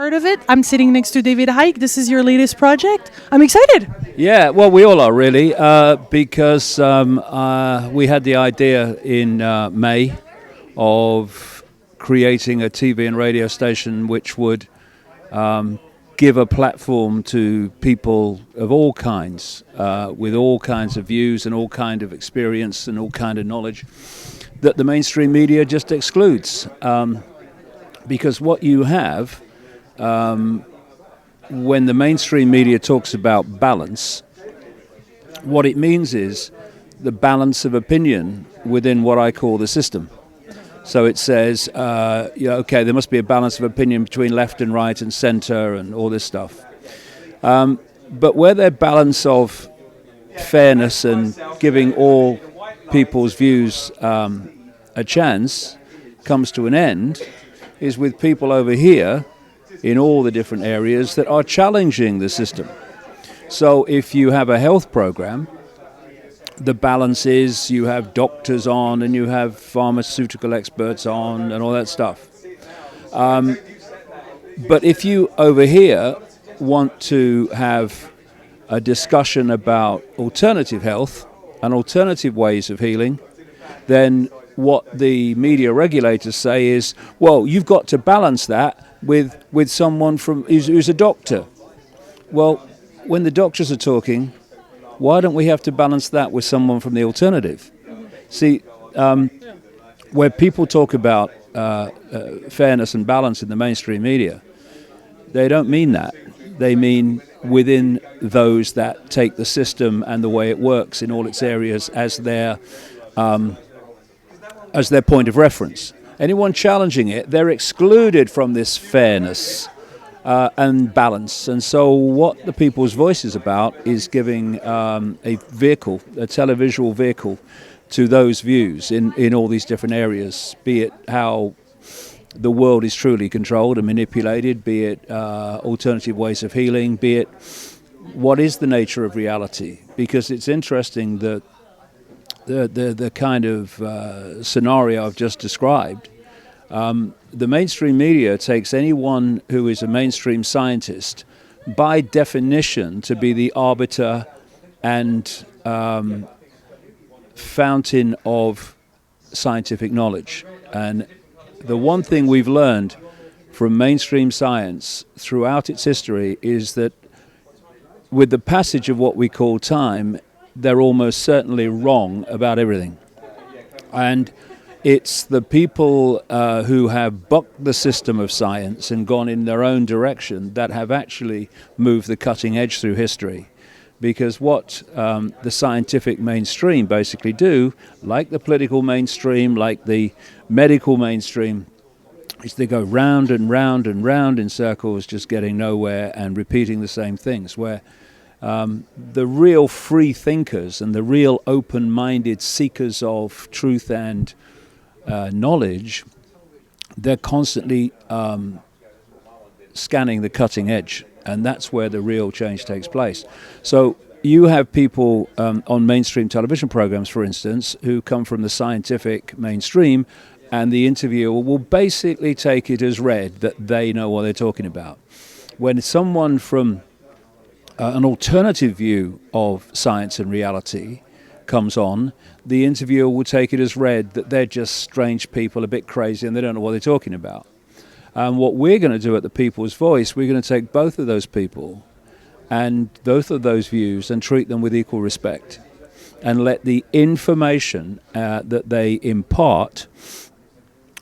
heard of it. I'm sitting next to David Icke. This is your latest project. I'm excited. Yeah, well, we all are really, because we had the idea in May of creating a TV and radio station which would give a platform to people of all kinds, with all kinds of views and all kind of experience and all kind of knowledge that the mainstream media just excludes. Because what you have, when the mainstream media talks about balance, what it means is the balance of opinion within what I call the system. So it says, okay, there must be a balance of opinion between left and right and center and all this stuff. But where their balance of fairness and giving all people's views a chance comes to an end is with people over here in all the different areas that are challenging the system. So if you have a health program, the balance is you have doctors on and you have pharmaceutical experts on and all that stuff. But if you over here want to have a discussion about alternative health and alternative ways of healing, then what the media regulators say is, well, you've got to balance that with someone who's a doctor. Well, when the doctors are talking, why don't we have to balance that with someone from the alternative? See, where people talk about fairness and balance in the mainstream media, they don't mean that. They mean within those that take the system and the way it works in all its areas as their point of reference. Anyone challenging it, they're excluded from this fairness and balance. And so what the People's Voice is about is giving a vehicle, a televisual vehicle, to those views in all these different areas, be it how the world is truly controlled and manipulated, be it alternative ways of healing, be it what is the nature of reality. Because it's interesting that the kind of scenario I've just described, the mainstream media takes anyone who is a mainstream scientist by definition to be the arbiter and fountain of scientific knowledge. And the one thing we've learned from mainstream science throughout its history is that with the passage of what we call time, they're almost certainly wrong about everything. And it's the people who have bucked the system of science and gone in their own direction that have actually moved the cutting edge through history. Because what the scientific mainstream basically do, like the political mainstream, like the medical mainstream, is they go round and round and round in circles, just getting nowhere and repeating the same things, where the real free thinkers and the real open-minded seekers of truth and knowledge, they're constantly scanning the cutting edge, and that's where the real change takes place. So you have people on mainstream television programs, for instance, who come from the scientific mainstream, and the interviewer will basically take it as read that they know what they're talking about. When someone from an alternative view of science and reality comes on, the interviewer will take it as read that they're just strange people, a bit crazy, and they don't know what they're talking about. And what we're going to do at the People's Voice, we're going to take both of those people and both of those views and treat them with equal respect and let the information that they impart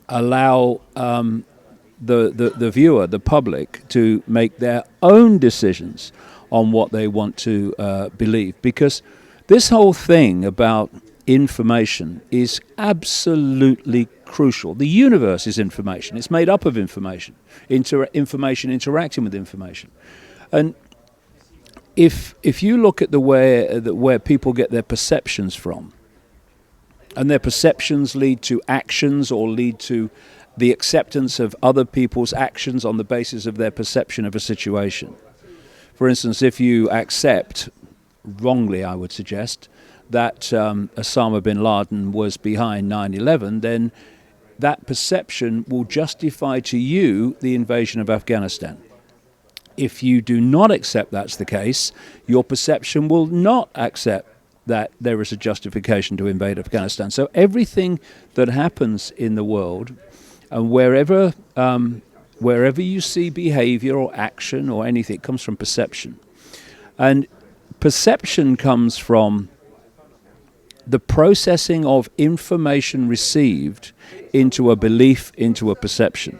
allow the viewer, the public, to make their own decisions on what they want to believe. Because this whole thing about information is absolutely crucial. The universe is information. It's made up of information. Information interacting with information. And if you look at the way where people get their perceptions from, and their perceptions lead to actions or lead to the acceptance of other people's actions on the basis of their perception of a situation. For instance, if you accept, wrongly I would suggest, that Osama bin Laden was behind 9/11, then that perception will justify to you the invasion of Afghanistan. if you do not accept that's the case, your perception will not accept that there is a justification to invade Afghanistan. So everything that happens in the world, and wherever you see behavior or action or anything, it comes from perception. And perception comes from the processing of information received into a belief, into a perception.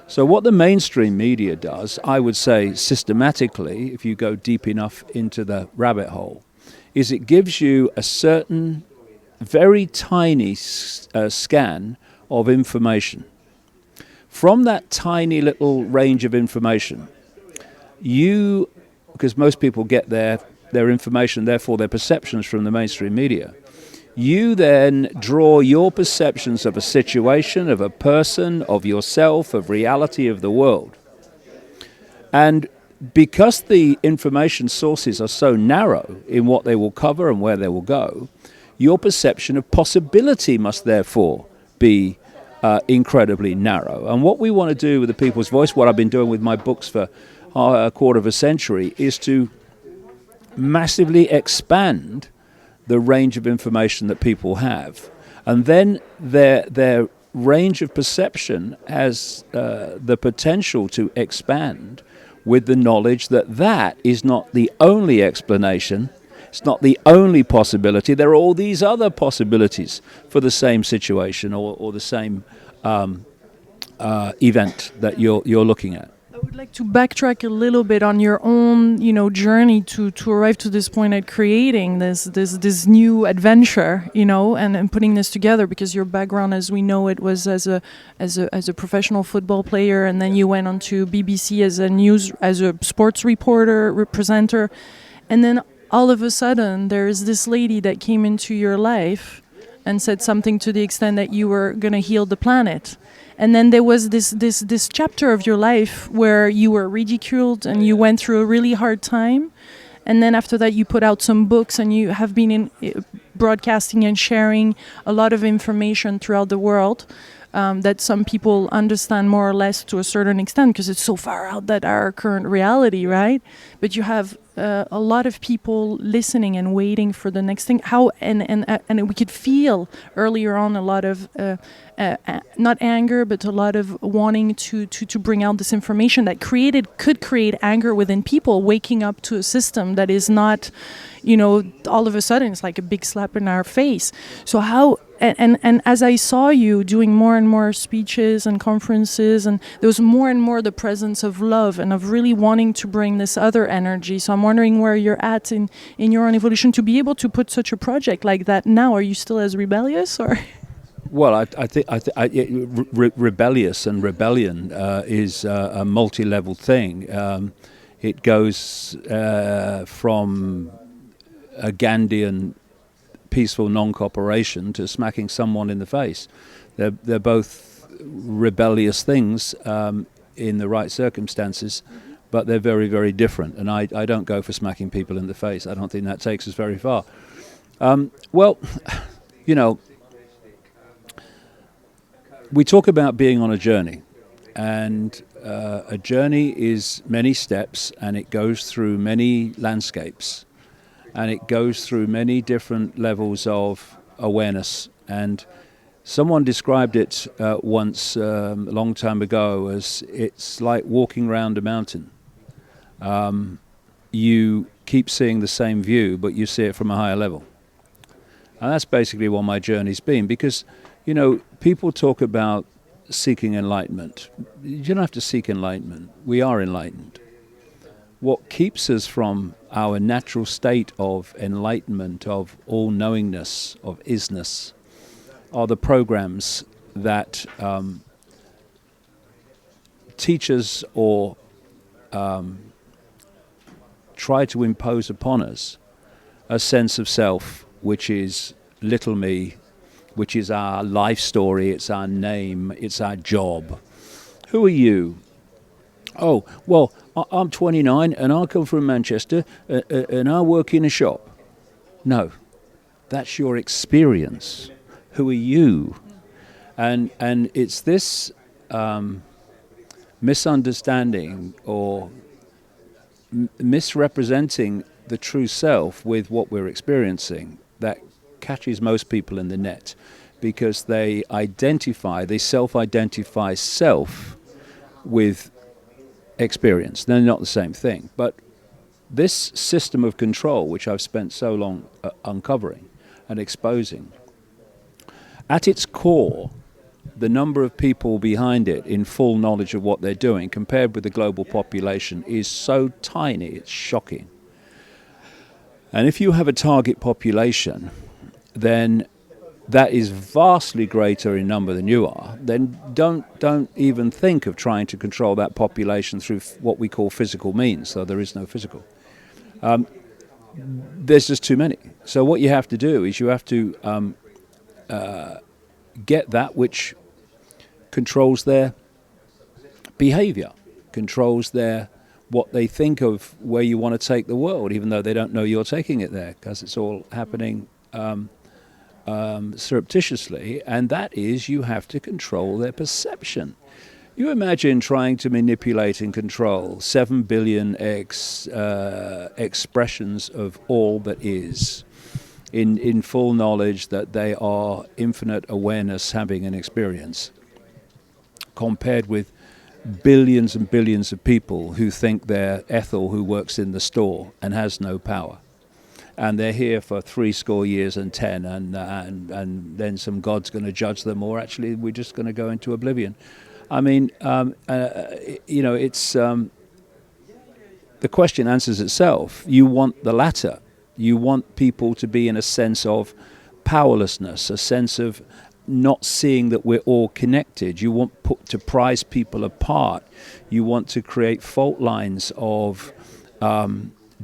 So what the mainstream media does, I would say systematically, if you go deep enough into the rabbit hole, is it gives you a certain very tiny scan of information. From that tiny little range of information, because most people get their information, therefore their perceptions from the mainstream media, you then draw your perceptions of a situation, of a person, of yourself, of reality, of the world. And because the information sources are so narrow in what they will cover and where they will go, your perception of possibility must therefore be incredibly narrow. And what we want to do with the People's Voice, what I've been doing with my books for a quarter of a century, is to massively expand the range of information that people have. And then their range of perception has the potential to expand with the knowledge that that is not the only explanation, it's not the only possibility. There are all these other possibilities for the same situation or the same event that you're looking at. I would like to backtrack a little bit on your own, journey to arrive to this point at creating this new adventure, and putting this together, because your background, as we know, it was as a professional football player, and then you went on to BBC as a sports reporter, presenter, and then all of a sudden there is this lady that came into your life and said something to the extent that you were going to heal the planet. And then there was this chapter of your life where you were ridiculed and you went through a really hard time. And then after that, you put out some books, and you have been broadcasting and sharing a lot of information throughout the world that some people understand more or less to a certain extent, because it's so far out that our current reality, right? But you have a lot of people listening and waiting for the next thing. And we could feel earlier on a lot of not anger, but a lot of wanting to bring out this information that could create anger within people, waking up to a system that is not, all of a sudden it's like a big slap in our face. So how? And as I saw you doing more and more speeches and conferences, and there was more and more the presence of love and of really wanting to bring this other energy. So I'm wondering where you're at in your own evolution to be able to put such a project like that now. Are you still as rebellious, or? Well, I think rebellious and rebellion is a multi-level thing. It goes from a Gandhian peaceful non-cooperation to smacking someone in the face. They're both rebellious things in the right circumstances, but they're very, very different. And I don't go for smacking people in the face. I don't think that takes us very far. We talk about being on a journey, and a journey is many steps, and it goes through many landscapes, and it goes through many different levels of awareness. And someone described it once a long time ago as it's like walking around a mountain. You keep seeing the same view, but you see it from a higher level. And that's basically what my journey's been, because people talk about seeking enlightenment. You don't have to seek enlightenment. We are enlightened. What keeps us from our natural state of enlightenment, of all-knowingness, of isness, are the programs that teach us or try to impose upon us a sense of self, which is little me, which is our life story, it's our name, it's our job. Who are you? Oh, well, I'm 29 and I come from Manchester and I work in a shop. No, that's your experience. Who are you? And it's this misunderstanding or misrepresenting the true self with what we're experiencing that catches most people in the net, because they self-identify self with experience. They're not the same thing. But this system of control, which I've spent so long uncovering and exposing, at its core, the number of people behind it in full knowledge of what they're doing compared with the global population is so tiny, it's shocking. And if you have a target population, then that is vastly greater in number than you are, then don't even think of trying to control that population through what we call physical means, though there is no physical. There's just too many. So what you have to do is you have to get that which controls their behavior, controls what they think of where you want to take the world, even though they don't know you're taking it there, because it's all happening surreptitiously, and that is you have to control their perception. You imagine trying to manipulate and control 7 billion expressions of all that is, in full knowledge that they are infinite awareness having an experience, compared with billions and billions of people who think they're Ethel, who works in the store and has no power. And they're here for 70 years and 10, and then some God's going to judge them, or actually we're just going to go into oblivion. I mean, it's the question answers itself. You want the latter. You want people to be in a sense of powerlessness, a sense of not seeing that we're all connected. You want to prize people apart. You want to create fault lines of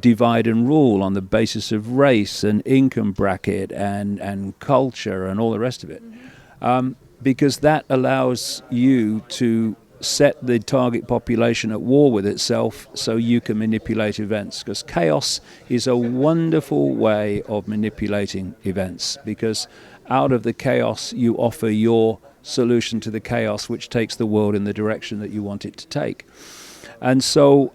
divide and rule on the basis of race and income bracket and culture and all the rest of it. Because that allows you to set the target population at war with itself so you can manipulate events. Because chaos is a wonderful way of manipulating events, because out of the chaos you offer your solution to the chaos, which takes the world in the direction that you want it to take. And so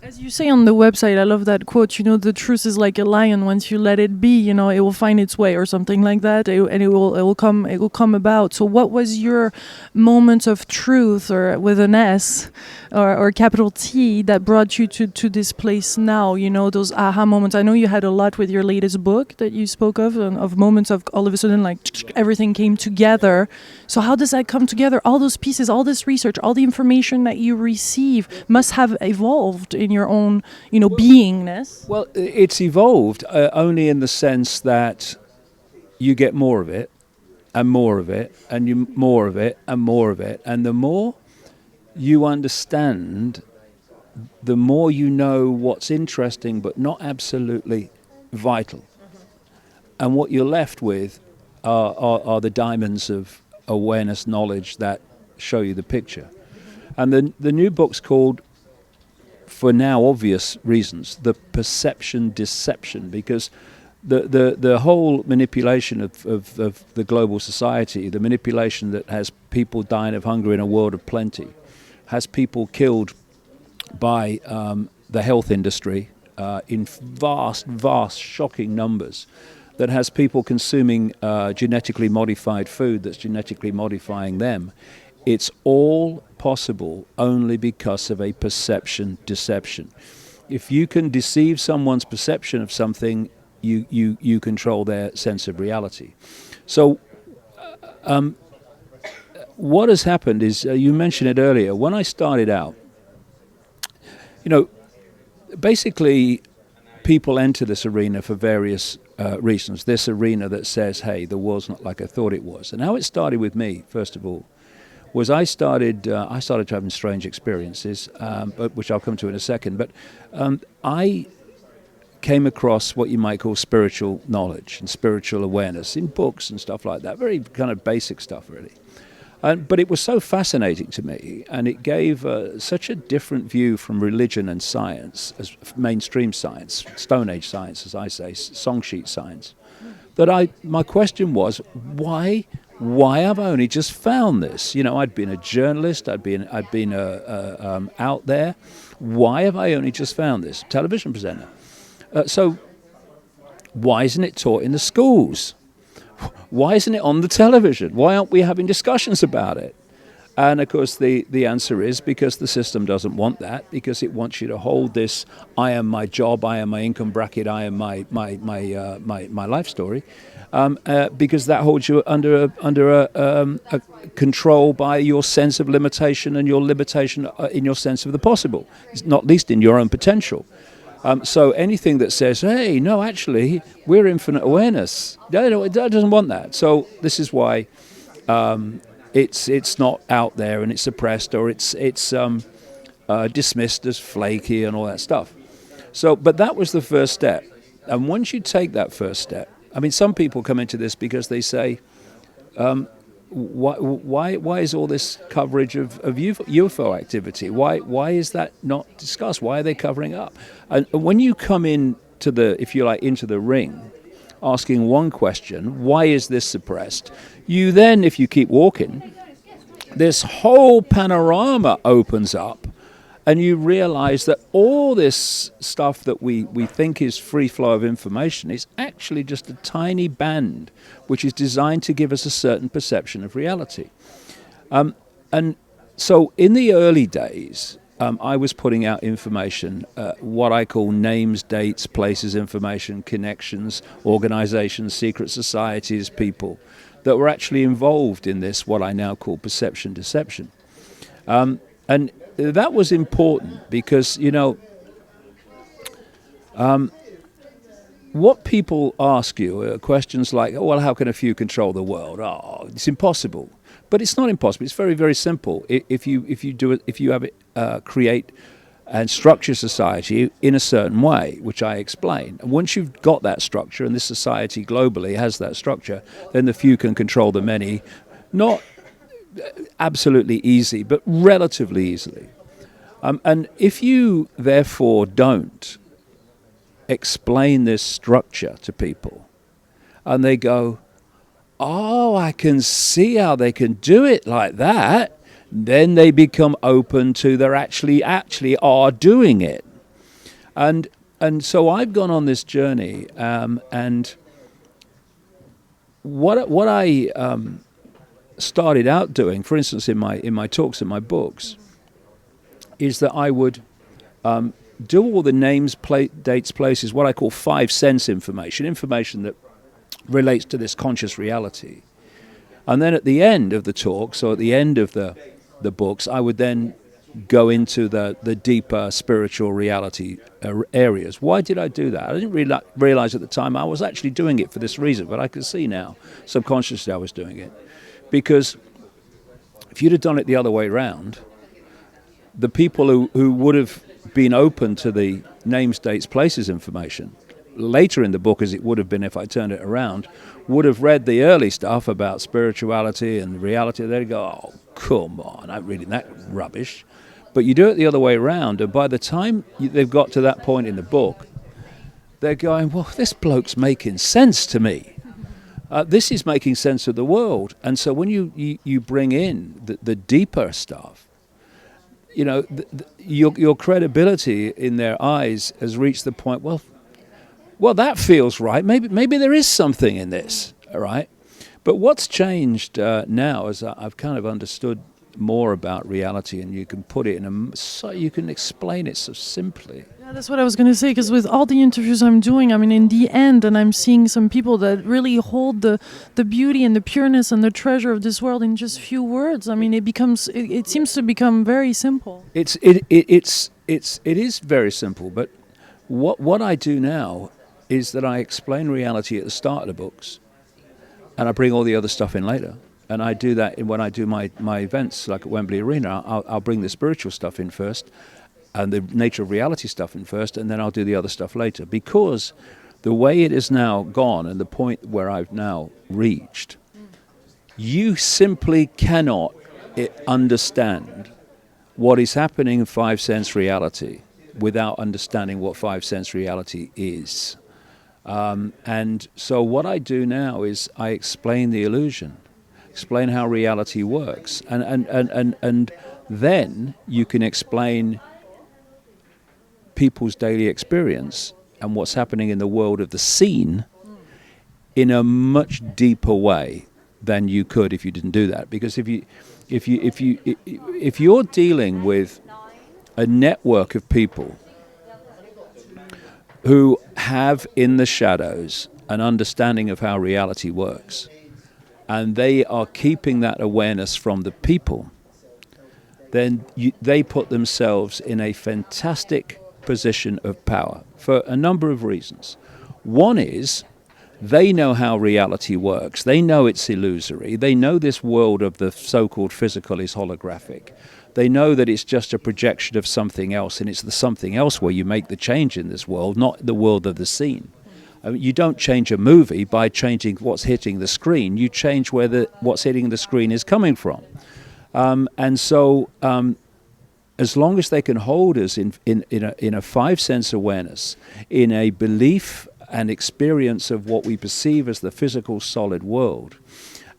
as you say on the website, I love that quote, the truth is like a lion. Once you let it be, it will find its way, or something like that, and it will come about. So what was your moment of truth, or with an S or capital T, that brought you to this place now, those aha moments? I know you had a lot with your latest book that you spoke of moments of all of a sudden like everything came together. So how does that come together? All those pieces, all this research, all the information that you receive must have evolved in your own, beingness. Well, it's evolved only in the sense that you get more of it, and more of it, and more of it, and more of it. And the more you understand, the more you know what's interesting but not absolutely vital. And what you're left with are the diamonds of awareness, knowledge that show you the picture. And the new book's called, for now obvious reasons, The Perception Deception, because the whole manipulation of the global society, the manipulation that has people dying of hunger in a world of plenty, has people killed by the health industry in vast, shocking numbers, that has people consuming genetically modified food that's genetically modifying them. It's all possible only because of a perception deception. If you can deceive someone's perception of something, you control their sense of reality. So what has happened is, you mentioned it earlier, when I started out, basically people enter this arena for various reasons. This arena that says, hey, the world's not like I thought it was. And how it started with me, first of all, was I started having strange experiences, but which I'll come to in a second. But I came across what you might call spiritual knowledge and spiritual awareness in books and stuff like that, very kind of basic stuff, really. But it was so fascinating to me, and it gave such a different view from religion and science, as mainstream science, Stone Age science, as I say, song sheet science, that my question was, why why have I only just found this? You know, I'd been a journalist, I'd been out there. Why have I only just found this? Television presenter. So why isn't it taught in the schools? Why isn't it on the television? Why aren't we having discussions about it? And of course, the answer is because the system doesn't want that, because it wants you to hold this: I am my job, I am my income bracket, I am my life story, because that holds you under a control by your sense of limitation and your limitation in your sense of the possible, not least in your own potential. So anything that says, hey, no, actually, we're infinite awareness, no, it doesn't want that. So this is why it's not out there and it's suppressed, or it's dismissed as flaky and all that stuff. So, but that was the first step. And once you take that first step, I mean, some people come into this because they say, why is all this coverage of UFO activity? Why is that not discussed? Why are they covering up? And when you come into into the ring, asking one question, why is this suppressed? You then, if you keep walking, this whole panorama opens up, and you realize that all this stuff that we think is free flow of information is actually just a tiny band which is designed to give us a certain perception of reality. And so in the early days, I was putting out information, what I call names, dates, places, information, connections, organizations, secret societies, people that were actually involved in this, what I now call perception deception. And that was important because, you know, what people ask you are questions like, oh, well, how can a few control the world? Oh, it's impossible. But it's not impossible. It's very, very simple. If you have it, create and structure society in a certain way, which I explain. And once you've got that structure, and this society globally has that structure, then the few can control the many, not absolutely easy, but relatively easily. And if you therefore don't explain this structure to people, and they go, oh, I can see how they can do it like that, then they become open to they're actually are doing it. And so I've gone on this journey, and what I started out doing, for instance, in my talks and my books, is that I would do all the names, dates, places, what I call 5 sense information that relates to this conscious reality. And then at the end of the talk, so at the end of the books, I would then go into the deeper spiritual reality areas. Why did I do that? I didn't realize at the time I was actually doing it for this reason, but I can see now, subconsciously I was doing it. Because if you'd have done it the other way around, the people who would have been open to the names, dates, places information later in the book, as it would have been if I turned it around, would have read the early stuff about spirituality and reality. They'd go, oh, come on, I'm reading that rubbish. But you do it the other way around, and by the time they've got to that point in the book, they're going, well, this bloke's making sense to me. This is making sense of the world. And so when you bring in the deeper stuff, you know, your credibility in their eyes has reached the point, well, that feels right. Maybe there is something in this, all right? But what's changed now is I've kind of understood more about reality, and you can put it so you can explain it so simply. Yeah, that's what I was going to say, because with all the interviews I'm doing, I mean, in the end, and I'm seeing some people that really hold the beauty and the pureness and the treasure of this world in just few words. I mean, it seems to become very simple. It is very simple, but what I do now is that I explain reality at the start of the books, and I bring all the other stuff in later. And I do that when I do my events, like at Wembley Arena. I'll bring the spiritual stuff in first, and the nature of reality stuff in first, and then I'll do the other stuff later. Because the way it is now gone, and the point where I've now reached, you simply cannot understand what is happening in 5 sense reality without understanding what 5 sense reality is. And so what I do now is I explain the illusion. explain how reality works, and then you can explain people's daily experience and what's happening in the world of the scene in a much deeper way than you could if you didn't do that. Because if you're dealing with a network of people who have in the shadows an understanding of how reality works, and they are keeping that awareness from the people, then they put themselves in a fantastic position of power for a number of reasons. One is they know how reality works. They know it's illusory. They know this world of the so-called physical is holographic. They know that it's just a projection of something else, and it's the something else where you make the change in this world, not the world of the scene. I mean, you don't change a movie by changing what's hitting the screen. You change where what's hitting the screen is coming from. As long as they can hold us in a five-sense awareness, in a belief and experience of what we perceive as the physical solid world,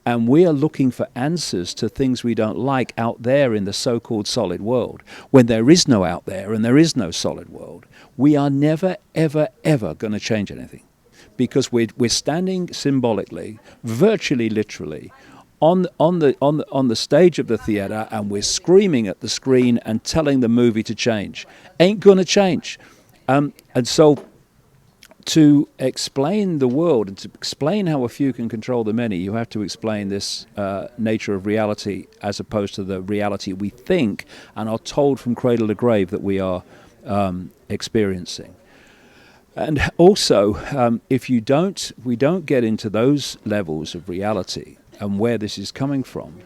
and we are looking for answers to things we don't like out there in the so-called solid world, when there is no out there and there is no solid world, we are never, ever, ever going to change anything. Because we're standing symbolically, virtually, literally, on the stage of the theater, and we're screaming at the screen and telling the movie to change. Ain't going to change. And so to explain the world and to explain how a few can control the many, you have to explain this nature of reality as opposed to the reality we think and are told from cradle to grave that we are experiencing. And also, if we don't get into those levels of reality and where this is coming from,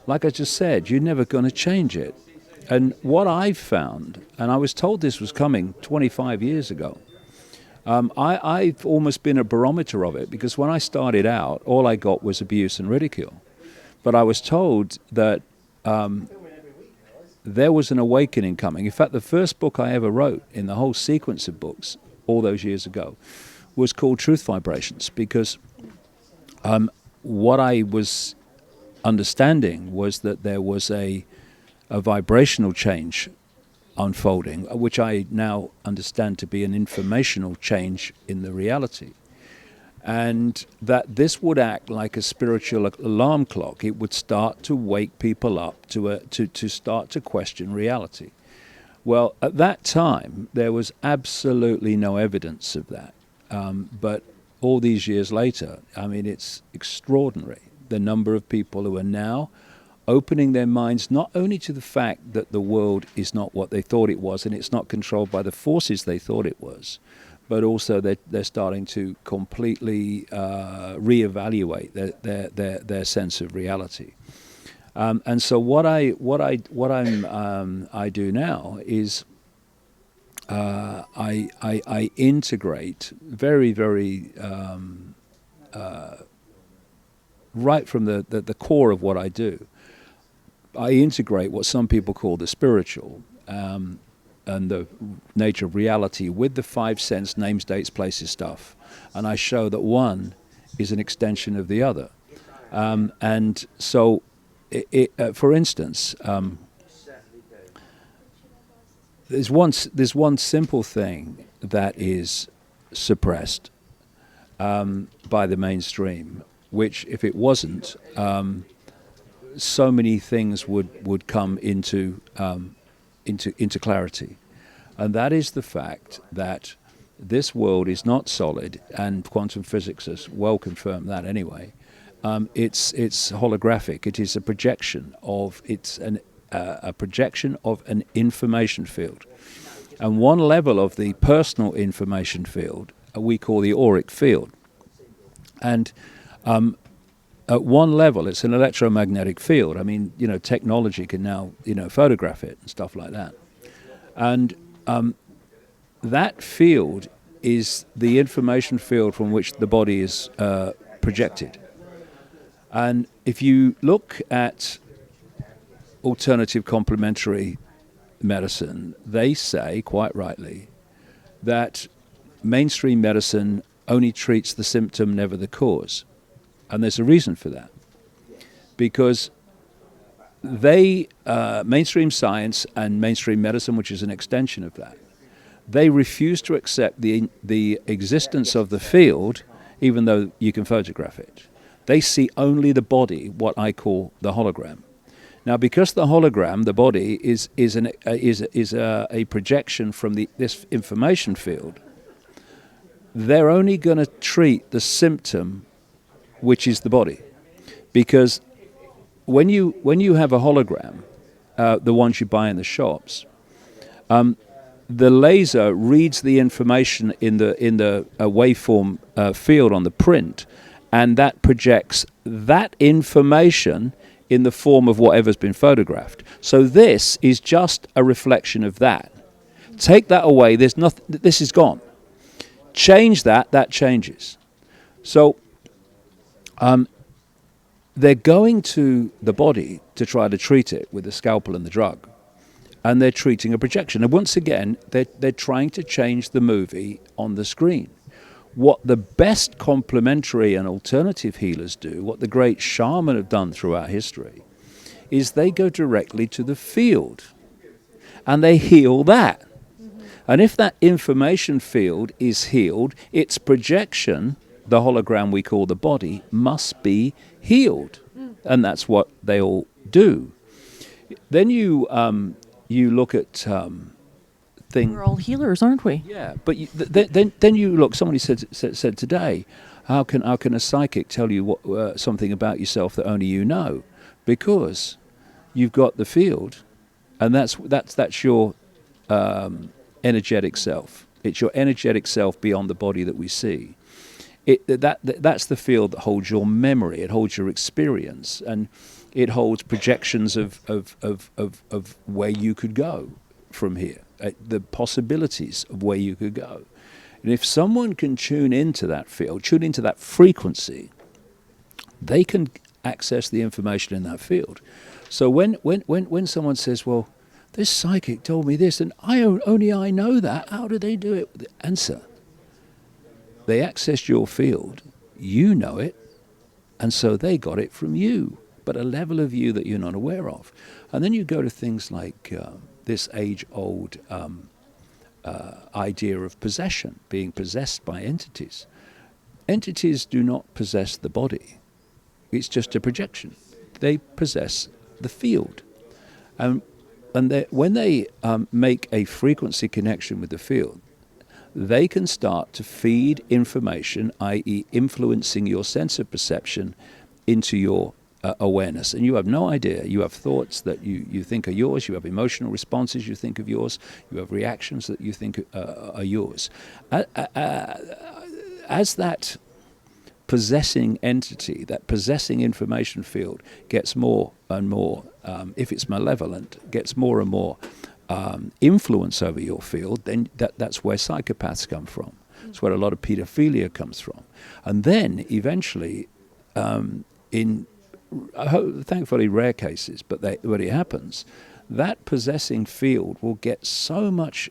like I just said, you're never going to change it. And what I've found, and I was told this was coming 25 years ago, I've almost been a barometer of it, because when I started out, all I got was abuse and ridicule. But I was told that there was an awakening coming. In fact, the first book I ever wrote in the whole sequence of books all those years ago was called Truth Vibrations, because what I was understanding was that there was a vibrational change unfolding, which I now understand to be an informational change in the reality. And that this would act like a spiritual alarm clock. It would start to wake people up to start to question reality. Well, at that time, there was absolutely no evidence of that. But all these years later, I mean, it's extraordinary, the number of people who are now opening their minds not only to the fact that the world is not what they thought it was and it's not controlled by the forces they thought it was, but also they're starting to completely reevaluate their sense of reality. And so what I do now is I integrate very, very right from the core of what I do. I integrate what some people call the spiritual and the nature of reality with the five sense names, dates, places stuff. And I show that one is an extension of the other. And so, for instance, there's one simple thing that is suppressed by the mainstream, which if it wasn't, so many things would come into clarity, and that is the fact that this world is not solid, and quantum physics has well confirmed that anyway. It's holographic. It is a projection of an information field, and one level of the personal information field we call the Auric Field, and at one level, it's an electromagnetic field. I mean, technology can now, photograph it and stuff like that. And that field is the information field from which the body is projected. And if you look at alternative complementary medicine, they say, quite rightly, that mainstream medicine only treats the symptom, never the cause. And there's a reason for that. because they, mainstream science and mainstream medicine, which is an extension of that, they refuse to accept the existence of the field, even though you can photograph it. They see only the body, what I call the hologram. Now, because the hologram, the body, is a projection from this information field, they're only going to treat the symptom, which is the body, because when you have a hologram, the ones you buy in the shops, the laser reads the information in the waveform field on the print, and that projects that information in the form of whatever's been photographed. So this is just a reflection of that. Take that away, there's nothing. This is gone. Change that changes. So they're going to the body to try to treat it with the scalpel and the drug, and they're treating a projection. And once again, they're trying to change the movie on the screen. What the best complementary and alternative healers do, what the great shaman have done throughout history, is they go directly to the field and they heal that. And if that information field is healed, its projection, the hologram we call the body, must be healed. And that's what they all do. Then you look at things. We're all healers, aren't we? Yeah, but then you look. Somebody said today, how can a psychic tell you something about yourself that only you know? Because you've got the field, and that's your energetic self. It's your energetic self beyond the body that we see. That's the field that holds your memory. It holds your experience, and it holds projections of where you could go from here, the possibilities of where you could go. And if someone can tune into that field, tune into that frequency, they can access the information in that field. So when someone says, well, this psychic told me this, and only I know that, how do they do it? The answer: they accessed your field, you know it, and so they got it from you, but a level of you that you're not aware of. And then you go to things like this age-old idea of possession, being possessed by entities. Entities do not possess the body. It's just a projection. They possess the field. And when they make a frequency connection with the field, they can start to feed information, i.e. influencing your sense of perception into your awareness. And you have no idea. You have thoughts that you think are yours. You have emotional responses you think of yours. You have reactions that you think are yours. As that possessing entity, that possessing information field gets more and more, if it's malevolent, gets more and more influence over your field, then that's where psychopaths come from. It's where a lot of pedophilia comes from. And then eventually, in thankfully rare cases, but when it happens, that possessing field will get so much,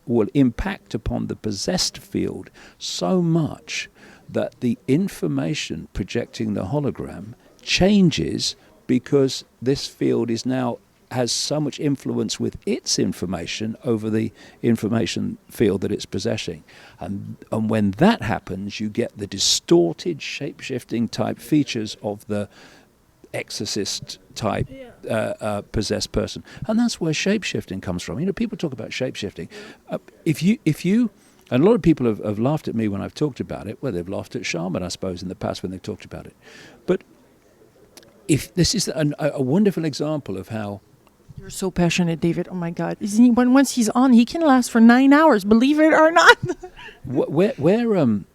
will impact upon the possessed field so much that the information projecting the hologram changes, because this field has so much influence with its information over the information field that it's possessing. And when that happens, you get the distorted, shape-shifting type features of the exorcist type possessed person. And that's where shape-shifting comes from. You know, people talk about shape-shifting. If you and a lot of people have laughed at me when I've talked about it. Well, they've laughed at shaman, I suppose, in the past when they've talked about it. But if this is a wonderful example of how... You're so passionate, David. Oh, my God. Once he's on, he can last for 9 hours, believe it or not. Where a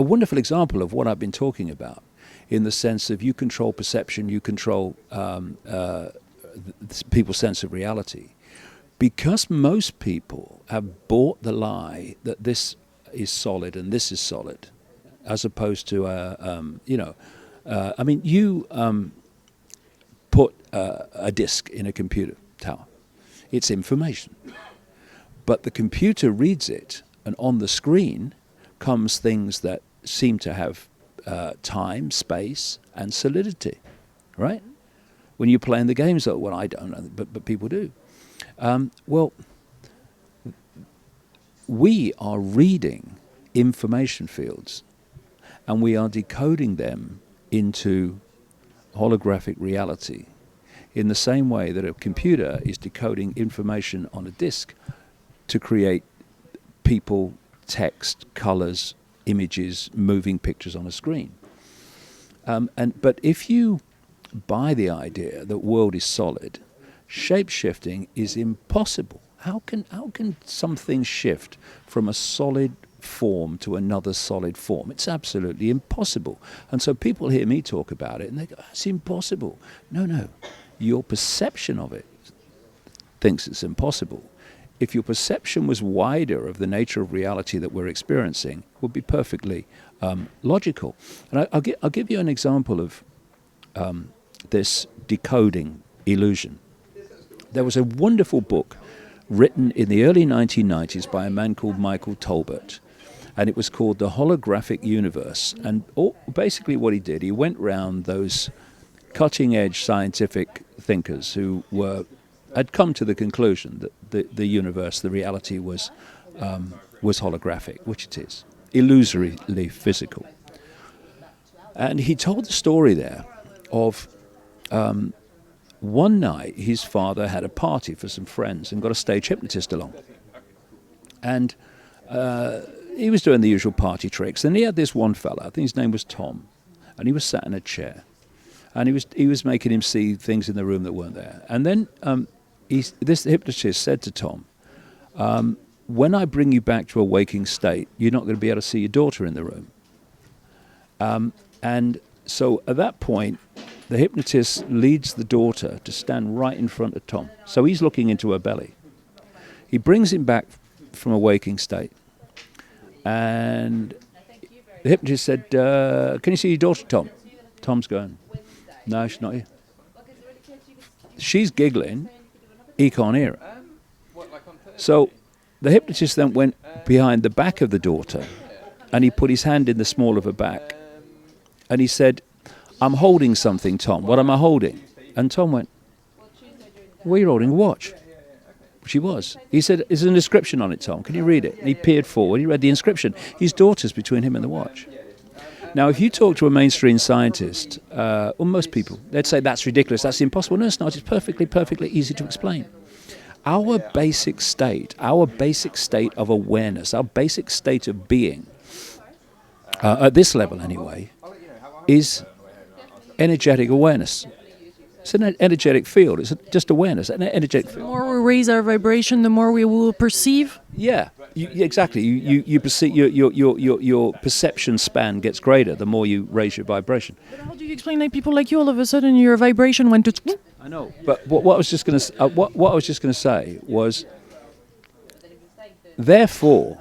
wonderful example of what I've been talking about, in the sense of you control perception, you control people's sense of reality. Because most people have bought the lie that this is solid and this is solid, as opposed to, you put a disk in a computer tower. It's information. But the computer reads it, and on the screen comes things that seem to have time, space, and solidity, right? When you're playing the games, well, I don't, but people do. Well, we are reading information fields, and we are decoding them into holographic reality in the same way that a computer is decoding information on a disk to create people, text, colors, images, moving pictures on a screen. But if you buy the idea that world is solid, shape-shifting is impossible. How can something shift from a solid form to another solid form? It's absolutely impossible. And so people hear me talk about it and they go, it's impossible. No. Your perception of it thinks it's impossible. If your perception was wider of the nature of reality that we're experiencing, it would be perfectly logical. And I'll give you an example of this decoding illusion. There was a wonderful book written in the early 1990s by a man called Michael Tolbert, and it was called The Holographic Universe. And basically what he did, he went round those cutting-edge scientific thinkers who had come to the conclusion that the universe, the reality was holographic, which it is, illusorily physical. And he told the story there of one night his father had a party for some friends and got a stage hypnotist along. And he was doing the usual party tricks. And he had this one fella, I think his name was Tom, and he was sat in a chair. And he was making him see things in the room that weren't there. And then this hypnotist said to Tom, when I bring you back to a waking state, you're not going to be able to see your daughter in the room. And so at that point, the hypnotist leads the daughter to stand right in front of Tom. So he's looking into her belly. He brings him back from a waking state. And the hypnotist said, can you see your daughter, Tom? Tom's going, no, she's not here. She's giggling. He can't hear her. So the hypnotist then went behind the back of the daughter and he put his hand in the small of her back. And he said, I'm holding something, Tom. What am I holding? And Tom went, well, you're holding a watch. She was. He said, there's an inscription on it, Tom. Can you read it? And he peered forward. He read the inscription. His daughter's between him and the watch. Now, if you talk to a mainstream scientist, or most people, they'd say, that's ridiculous, that's impossible. No, it's not. It's perfectly easy to explain. Our basic state of awareness, our basic state of being, at this level anyway, is energetic awareness. It's an energetic field. It's just awareness, an energetic field. The more we raise our vibration, the more we will perceive. Yeah, exactly. You perceive your perception span gets greater the more you raise your vibration. But how do you explain like people like you all of a sudden your vibration went to? I know, but what I was just going to say was, therefore,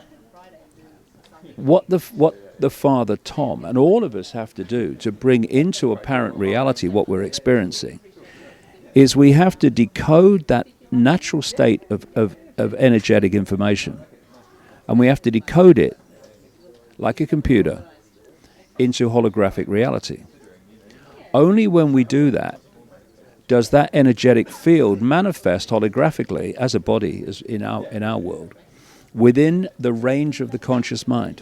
what the Father Tom and all of us have to do to bring into apparent reality what we're experiencing is we have to decode that natural state of energetic information, and we have to decode it like a computer into holographic reality. Only when we do that does that energetic field manifest holographically as a body, as in our world, within the range of the conscious mind.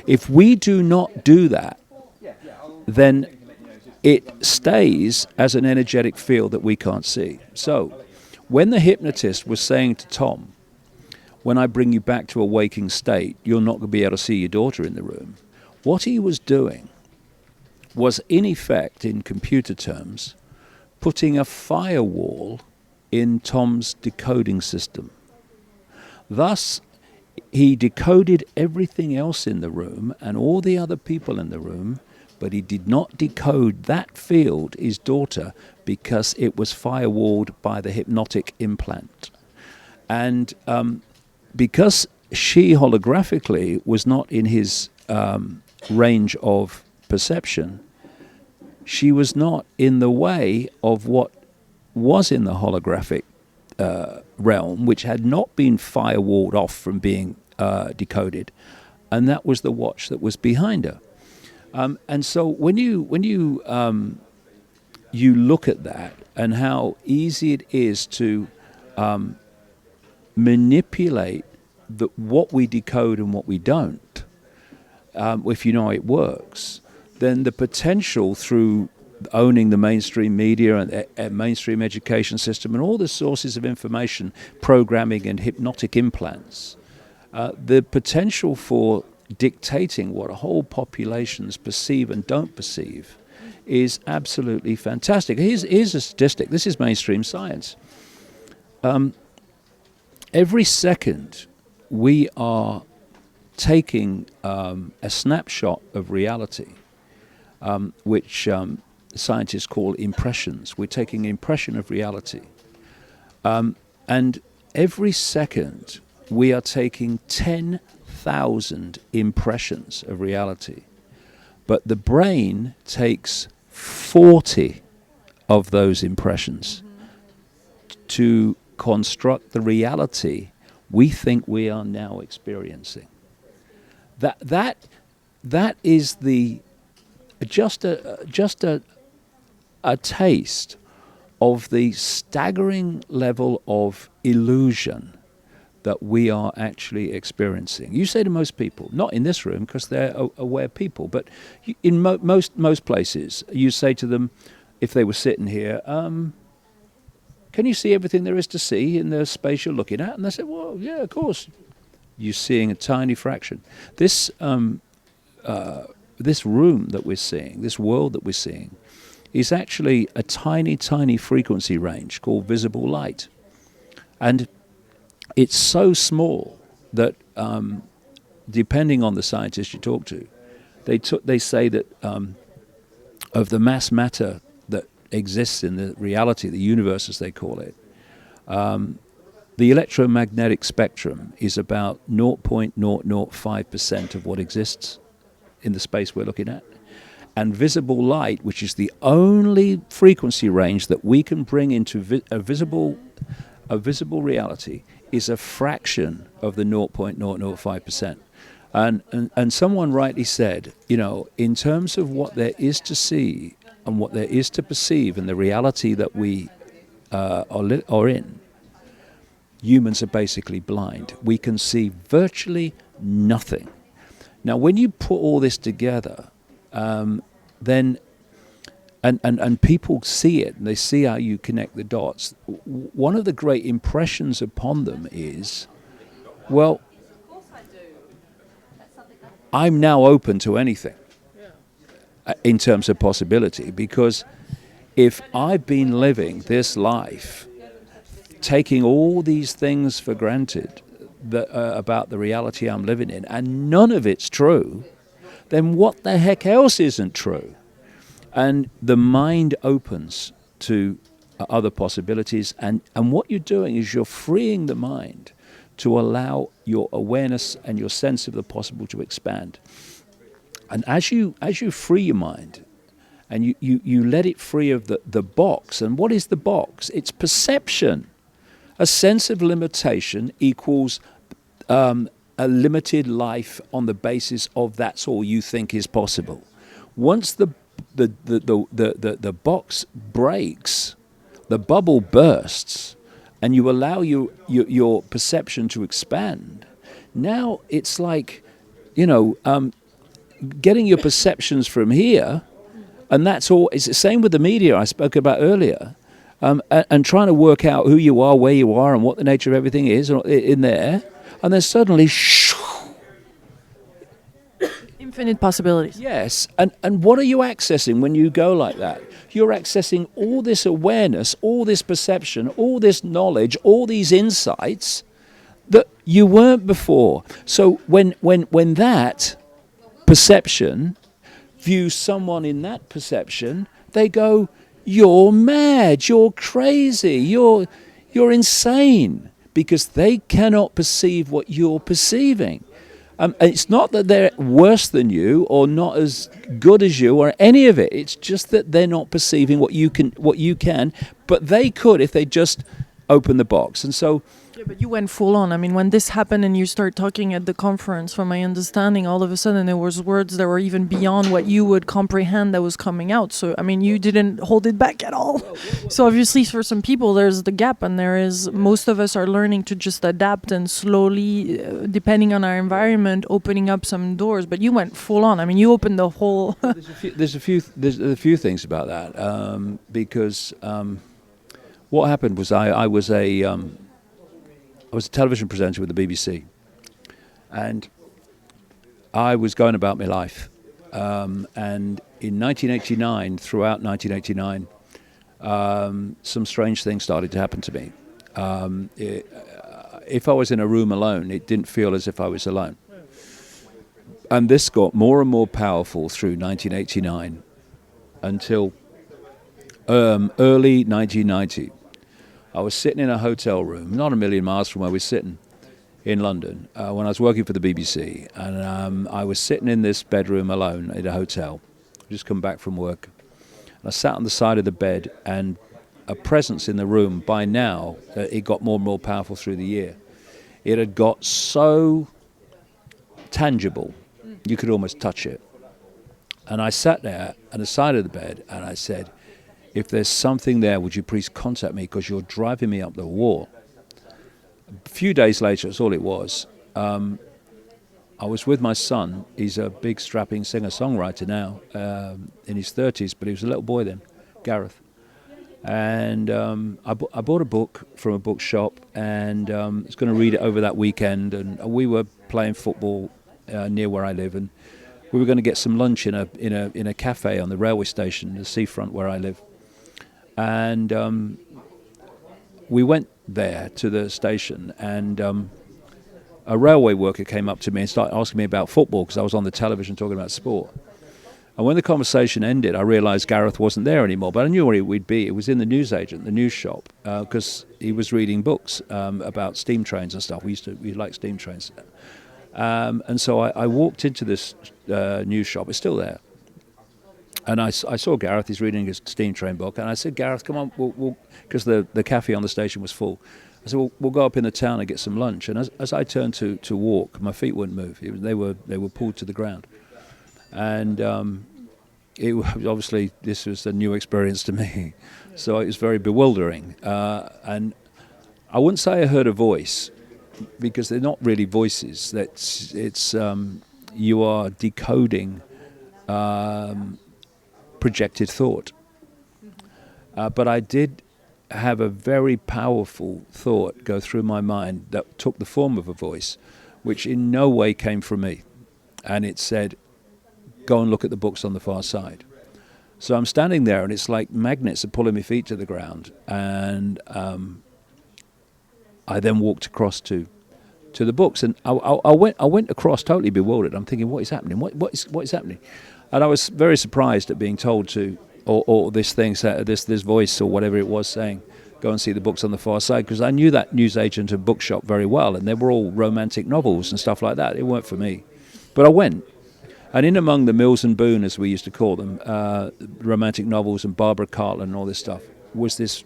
If we do not do that, then it stays as an energetic field that we can't see. So, when the hypnotist was saying to Tom, when I bring you back to a waking state, you're not going to be able to see your daughter in the room, what he was doing was, in effect, in computer terms, putting a firewall in Tom's decoding system. Thus, he decoded everything else in the room and all the other people in the room, but he did not decode that field, his daughter, because it was firewalled by the hypnotic implant. And because she holographically was not in his range of perception, she was not in the way of what was in the holographic realm, which had not been firewalled off from being decoded, and that was the watch that was behind her. And so when you you look at that and how easy it is to manipulate what we decode and what we don't, if you know it works, then the potential through owning the mainstream media and mainstream education system and all the sources of information, programming and hypnotic implants, the potential for dictating what whole populations perceive and don't perceive is absolutely fantastic. Here's a statistic. This is mainstream science. Every second we are taking a snapshot of reality, which scientists call impressions. We're taking an impression of reality. And every second we are taking 10,000 impressions of reality. But the brain takes 40 of those impressions to construct the reality we think we are now experiencing. That is just a taste of the staggering level of illusion that we are actually experiencing. You say to most people, not in this room because they're aware people, but in most places, you say to them, if they were sitting here, can you see everything there is to see in the space you're looking at? And they say, well, yeah, of course. You're seeing a tiny fraction. This this room that we're seeing, this world that we're seeing, is actually a tiny, tiny frequency range called visible light. And it's so small that, depending on the scientists you talk to, they say that of the mass matter that exists in the reality, the universe as they call it, the electromagnetic spectrum is about 0.005% of what exists in the space we're looking at. And visible light, which is the only frequency range that we can bring into a visible reality, is a fraction of the 0.005%. And someone rightly said, in terms of what there is to see and what there is to perceive and the reality that we are in, humans are basically blind. We can see virtually nothing. Now, when you put all this together, then and people see it, and they see how you connect the dots. One of the great impressions upon them is, well, I'm now open to anything in terms of possibility, because if I've been living this life taking all these things for granted about the reality I'm living in, and none of it's true, then what the heck else isn't true? And the mind opens to other possibilities, and what you're doing is you're freeing the mind to allow your awareness and your sense of the possible to expand. And as you free your mind, and you let it free of the box, and what is the box? It's perception. A sense of limitation equals a limited life on the basis of that's all you think is possible. Once the box breaks, the bubble bursts, and you allow your perception to expand, now it's like, getting your perceptions from here, and that's all. It's the same with the media I spoke about earlier, and trying to work out who you are, where you are, and what the nature of everything is in there, and then suddenly, infinite possibilities. Yes, and what are you accessing when you go like that? You're accessing all this awareness, all this perception, all this knowledge, all these insights that you weren't before. So when that perception views someone in that perception, they go, "You're mad, you're crazy, you're insane," because they cannot perceive what you're perceiving. It's not that they're worse than you or not as good as you or any of it. It's just that they're not perceiving what you can, but they could if they just open the box. And so Yeah, but you went full on. I mean, when this happened and you start talking at the conference, from my understanding, all of a sudden there was words that were even beyond what you would comprehend that was coming out. So, I mean, you didn't hold it back at all. So obviously for some people, there's the gap, and there is, most of us are learning to just adapt and slowly, depending on our environment, opening up some doors. But you went full on. I mean, you opened the whole... there's a few things about that, because what happened was I was a television presenter with the BBC, and I was going about my life. And in 1989, throughout 1989, some strange things started to happen to me. If I was in a room alone, it didn't feel as if I was alone. And this got more and more powerful through 1989 until early 1990. I was sitting in a hotel room, not a million miles from where we were sitting, in London, when I was working for the BBC. And I was sitting in this bedroom alone at a hotel. I'd just come back from work. And I sat on the side of the bed, and a presence in the room, by now, it got more and more powerful through the year. It had got so tangible, you could almost touch it. And I sat there on the side of the bed, and I said, if there's something there, would you please contact me, because you're driving me up the wall. A few days later, that's all it was. I was with my son. He's a big, strapping singer-songwriter now, in his 30s, but he was a little boy then, Gareth. And I bought a book from a bookshop, and I was going to read it over that weekend. And we were playing football near where I live, and we were going to get some lunch in a cafe on the railway station, the seafront where I live. And we went there to the station, and a railway worker came up to me and started asking me about football, because I was on the television talking about sport. And when the conversation ended, I realised Gareth wasn't there anymore, but I knew where we'd be. It was in the newsagent, the news shop, because he was reading books about steam trains and stuff. We liked steam trains. And so I walked into this news shop. It's still there. And I saw Gareth. He's reading his steam train book. And I said, Gareth, come on, we'll because the cafe on the station was full. I said, we'll go up in the town and get some lunch. And as I turned to walk, my feet wouldn't move. They were pulled to the ground. And it was obviously, this was a new experience to me. So it was very bewildering. And I wouldn't say I heard a voice, because they're not really voices. It's you are decoding projected thought. But I did have a very powerful thought go through my mind that took the form of a voice, which in no way came from me. And it said, go and look at the books on the far side. So I'm standing there, and it's like magnets are pulling my feet to the ground. And I then walked across to the books, and I went across totally bewildered. I'm thinking, what is happening? What is happening? And I was very surprised at being told to, or this thing, this voice or whatever it was saying, go and see the books on the far side, because I knew that newsagent and bookshop very well, and they were all romantic novels and stuff like that. It weren't for me, but I went. And in among the Mills and Boon, as we used to call them, romantic novels and Barbara Cartland and all this stuff, was this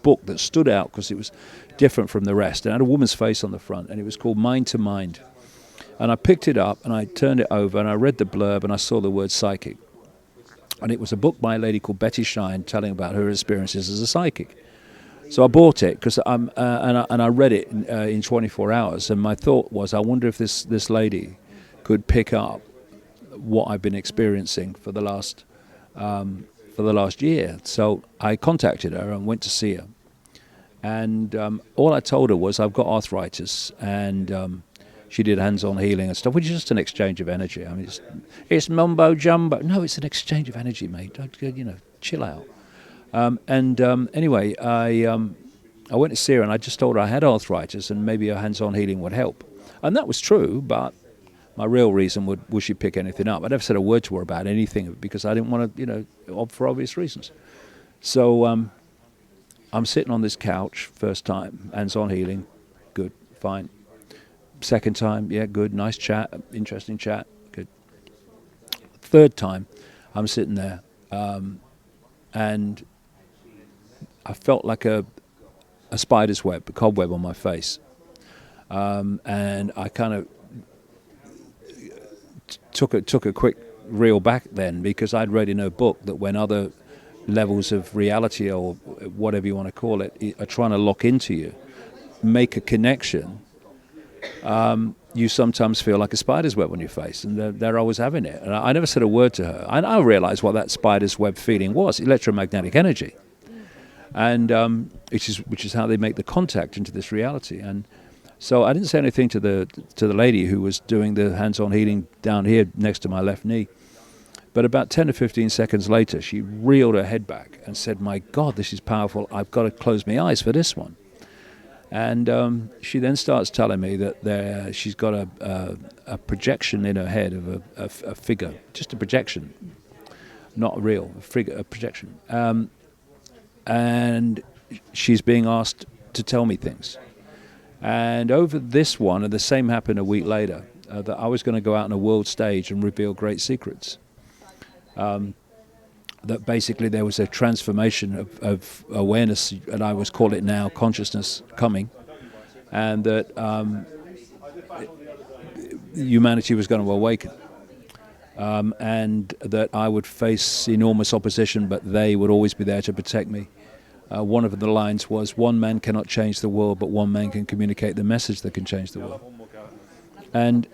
book that stood out because it was different from the rest. It had a woman's face on the front, and it was called Mind to Mind. And I picked it up, and I turned it over, and I read the blurb, and I saw the word psychic. And it was a book by a lady called Betty Shine telling about her experiences as a psychic. So I bought it, because and I read it in 24 hours, and my thought was, I wonder if this lady could pick up what I've been experiencing for the last year. So I contacted her and went to see her. And all I told her was, I've got arthritis, and she did hands-on healing and stuff, which is just an exchange of energy. I mean, it's mumbo jumbo. No, it's an exchange of energy, mate. Don't, chill out. Anyway, I went to see her, and I just told her I had arthritis, and maybe her hands-on healing would help. And that was true, but my real reason would she pick anything up. I never said a word to her about anything, because I didn't want to, for obvious reasons. So I'm sitting on this couch, first time, hands-on healing, good, fine. Second time, yeah, good, nice chat, interesting chat, good. Third time, I'm sitting there, and I felt like a a spider's web, a cobweb on my face. And I kind of took a quick reel back then, because I'd read in a book that when other levels of reality, or whatever you want to call it, are trying to lock into you, make a connection, you sometimes feel like a spider's web on your face, and they're always having it. And I never said a word to her. And I realized what that spider's web feeling was: electromagnetic energy, and which is how they make the contact into this reality. And so I didn't say anything to the lady who was doing the hands-on healing down here next to my left knee. But about 10 or 15 seconds later, she reeled her head back and said, "My God, this is powerful. I've got to close my eyes for this one." And she then starts telling me that she's got a projection in her head of a figure, just a projection, not real, a projection. And she's being asked to tell me things. And over this one, and the same happened a week later, that I was going to go out on a world stage and reveal great secrets. That basically there was a transformation of awareness, and I would call it now consciousness, coming, and that humanity was going to awaken, and that I would face enormous opposition, but they would always be there to protect me. One of the lines was, "One man cannot change the world, but one man can communicate the message that can change the world." And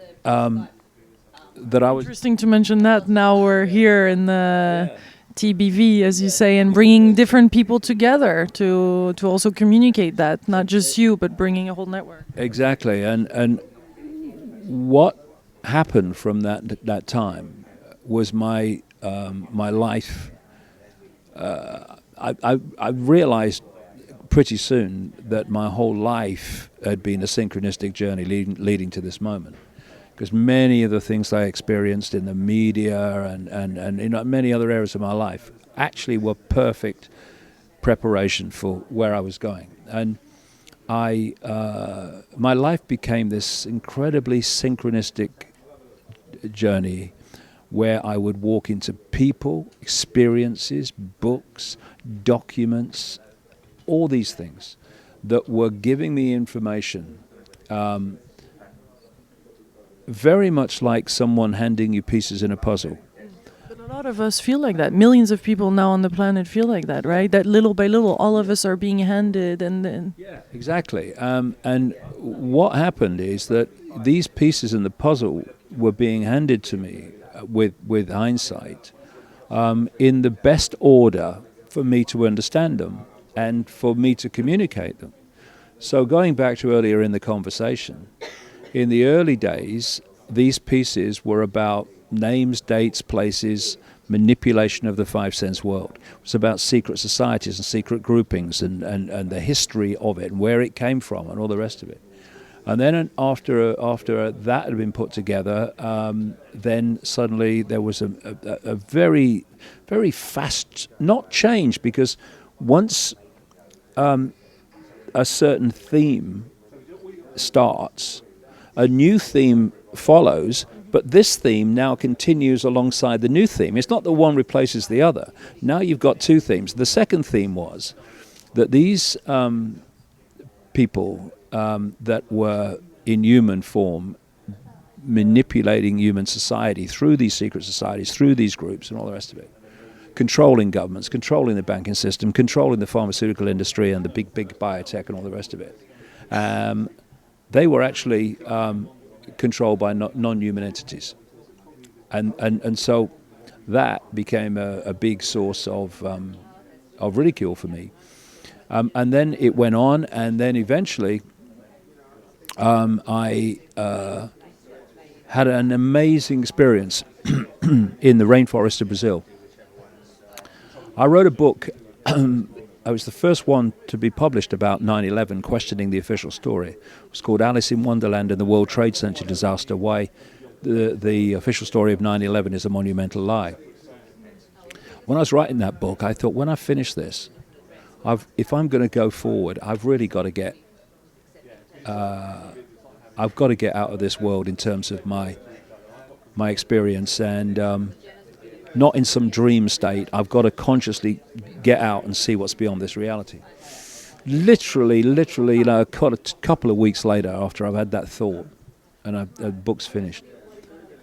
that I was... Interesting to mention that. Now we're here in the TBV, as you say, and bringing different people together to also communicate that, not just you, but bringing a whole network. Exactly. And what happened from that time was my life. I realized pretty soon that my whole life had been a synchronistic journey leading to this moment. Because many of the things I experienced in the media and in many other areas of my life actually were perfect preparation for where I was going. And my life became this incredibly synchronistic journey where I would walk into people, experiences, books, documents, all these things that were giving me information, very much like someone handing you pieces in a puzzle. But a lot of us feel like that. Millions of people now on the planet feel like that, right? That little by little, all of us are being handed, and then... Yeah, exactly. And what happened is that these pieces in the puzzle were being handed to me with hindsight, in the best order for me to understand them and for me to communicate them. So going back to earlier in the conversation, in the early days, these pieces were about names, dates, places, manipulation of the five sense world. It was about secret societies and secret groupings and the history of it and where it came from and all the rest of it. And then after that had been put together, then suddenly there was a very, very fast, not change, because once a certain theme starts, a new theme follows, but this theme now continues alongside the new theme. It's not that one replaces the other. Now you've got two themes. The second theme was that these people that were in human form manipulating human society through these secret societies, through these groups and all the rest of it, controlling governments, controlling the banking system, controlling the pharmaceutical industry and the big biotech and all the rest of it. They were actually controlled by non-human entities. And so that became a big source of ridicule for me. And then it went on, and then eventually I had an amazing experience in the rainforest of Brazil. I wrote a book. I was the first one to be published about 9/11, questioning the official story. It was called Alice in Wonderland and the World Trade Center Disaster, why the official story of 9/11 is a monumental lie. When I was writing that book, I thought, when I finish this, if I'm going to go forward, I've really got to get out of this world in terms of my experience, and not in some dream state. I've got to consciously get out and see what's beyond this reality. literally, a couple of weeks later, after I've had that thought, and the book's finished,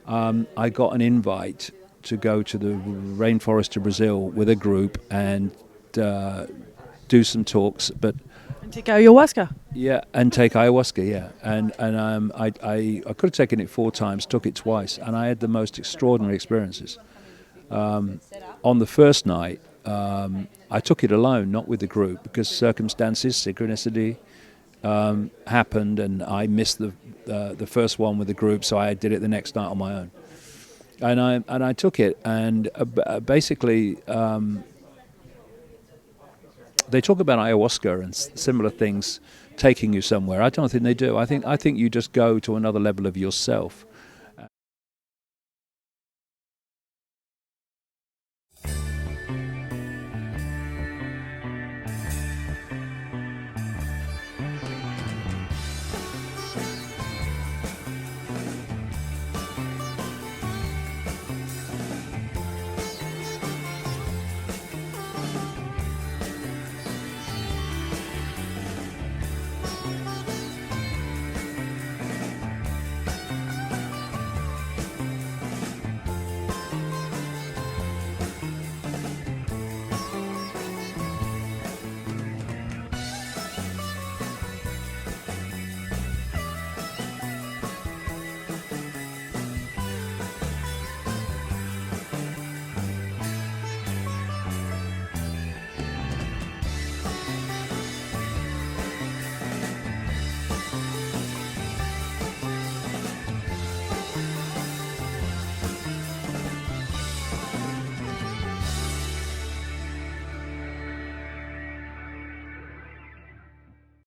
I got an invite to go to the rainforest of Brazil with a group and do some talks, but And take ayahuasca. yeah, and take ayahuasca, yeah, and I could have taken it 4 times, took it twice, and I had the most extraordinary experiences. On the first night, I took it alone, not with the group, because circumstances, synchronicity, happened, and I missed the first one with the group, so I did it the next night on my own. And I took it, and basically they talk about ayahuasca and similar things taking you somewhere. I don't think they do. I think you just go to another level of yourself,